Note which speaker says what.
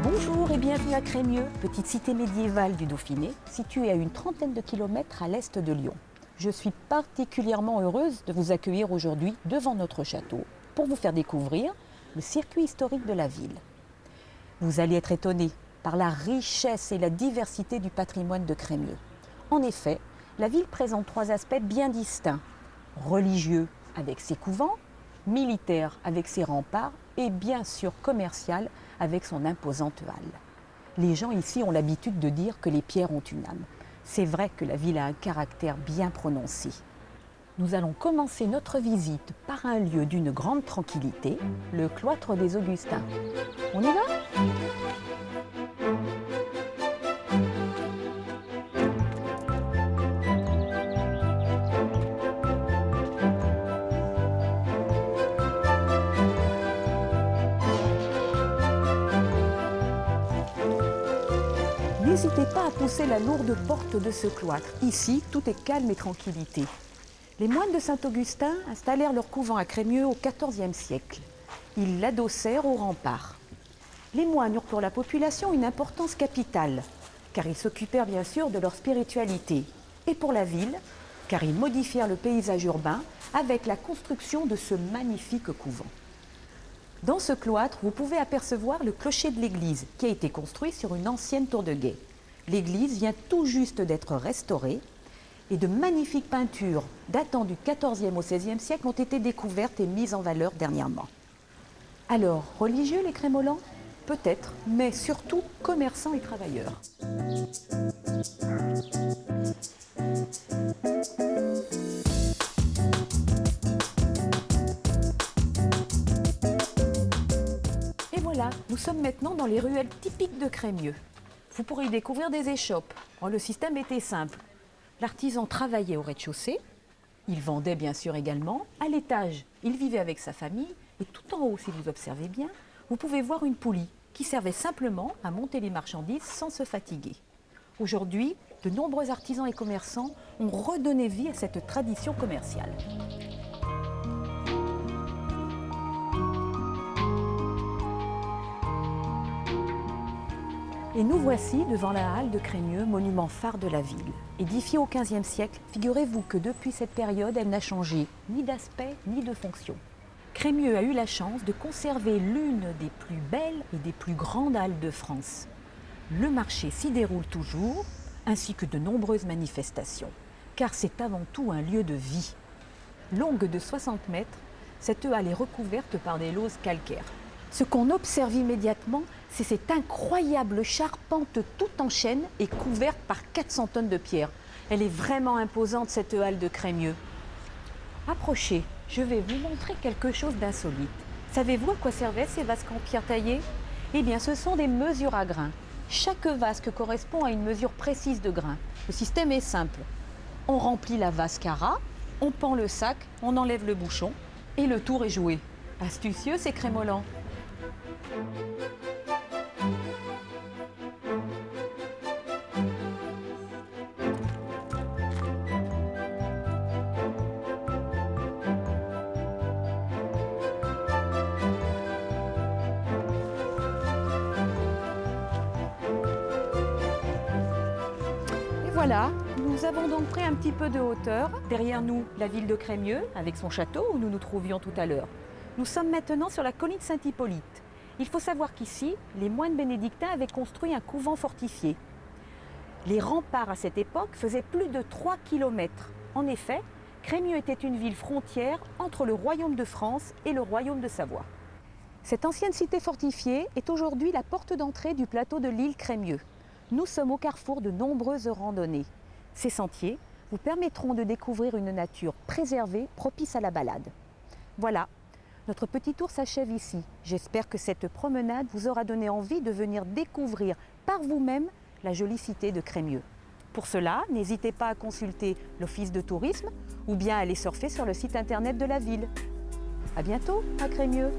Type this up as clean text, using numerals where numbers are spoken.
Speaker 1: Bonjour et bienvenue à Crémieux, petite cité médiévale du Dauphiné, située à une trentaine de kilomètres à l'est de Lyon. Je suis particulièrement heureuse de vous accueillir aujourd'hui devant notre château pour vous faire découvrir le circuit historique de la ville. Vous allez être étonnés par la richesse et la diversité du patrimoine de Crémieux. En effet, la ville présente trois aspects bien distincts. Religieux avec ses couvents, militaire avec ses remparts et bien sûr commercial avec son imposante halle. Les gens ici ont l'habitude de dire que les pierres ont une âme. C'est vrai que la ville a un caractère bien prononcé. Nous allons commencer notre visite par un lieu d'une grande tranquillité, le cloître des Augustins. On y va ? N'hésitez pas à pousser la lourde porte de ce cloître. Ici, tout est calme et tranquillité. Les moines de Saint-Augustin installèrent leur couvent à Crémieux au XIVe siècle. Ils l'adossèrent aux remparts. Les moines eurent pour la population une importance capitale, car ils s'occupèrent bien sûr de leur spiritualité. Et pour la ville, car ils modifièrent le paysage urbain avec la construction de ce magnifique couvent. Dans ce cloître, vous pouvez apercevoir le clocher de l'église qui a été construit sur une ancienne tour de guet. L'église vient tout juste d'être restaurée et de magnifiques peintures datant du XIVe au XVIe siècle ont été découvertes et mises en valeur dernièrement. Alors, religieux les Crémolans ? Peut-être, mais surtout commerçants et travailleurs. Nous sommes maintenant dans les ruelles typiques de Crémieux. Vous pourrez y découvrir des échoppes. Le système était simple. L'artisan travaillait au rez-de-chaussée. Il vendait bien sûr également. À l'étage, il vivait avec sa famille. Et tout en haut, si vous observez bien, vous pouvez voir une poulie qui servait simplement à monter les marchandises sans se fatiguer. Aujourd'hui, de nombreux artisans et commerçants ont redonné vie à cette tradition commerciale. Et nous voici devant la halle de Crémieux, monument phare de la ville. Édifiée au XVe siècle, figurez-vous que depuis cette période, elle n'a changé ni d'aspect ni de fonction. Crémieux a eu la chance de conserver l'une des plus belles et des plus grandes halles de France. Le marché s'y déroule toujours, ainsi que de nombreuses manifestations, car c'est avant tout un lieu de vie. Longue de 60 mètres, cette halle est recouverte par des lauses calcaires. Ce qu'on observe immédiatement, c'est cette incroyable charpente toute en chêne et couverte par 400 tonnes de pierre. Elle est vraiment imposante, cette halle de Crémieux. Approchez, je vais vous montrer quelque chose d'insolite. Savez-vous à quoi servaient ces vasques en pierre taillée ? Eh bien, ce sont des mesures à grains. Chaque vasque correspond à une mesure précise de grains. Le système est simple. On remplit la vasque à ras, on pend le sac, on enlève le bouchon et le tour est joué. Astucieux, ces Crémolans. Voilà, nous avons donc pris un petit peu de hauteur. Derrière nous, la ville de Crémieux, avec son château où nous nous trouvions tout à l'heure. Nous sommes maintenant sur la colline Saint-Hippolyte. Il faut savoir qu'ici, les moines bénédictins avaient construit un couvent fortifié. Les remparts à cette époque faisaient plus de 3 km. En effet, Crémieux était une ville frontière entre le royaume de France et le royaume de Savoie. Cette ancienne cité fortifiée est aujourd'hui la porte d'entrée du plateau de l'île Crémieux. Nous sommes au carrefour de nombreuses randonnées. Ces sentiers vous permettront de découvrir une nature préservée, propice à la balade. Voilà, notre petit tour s'achève ici. J'espère que cette promenade vous aura donné envie de venir découvrir par vous-même la jolie cité de Crémieux. Pour cela, n'hésitez pas à consulter l'office de tourisme ou bien à aller surfer sur le site internet de la ville. À bientôt à Crémieux.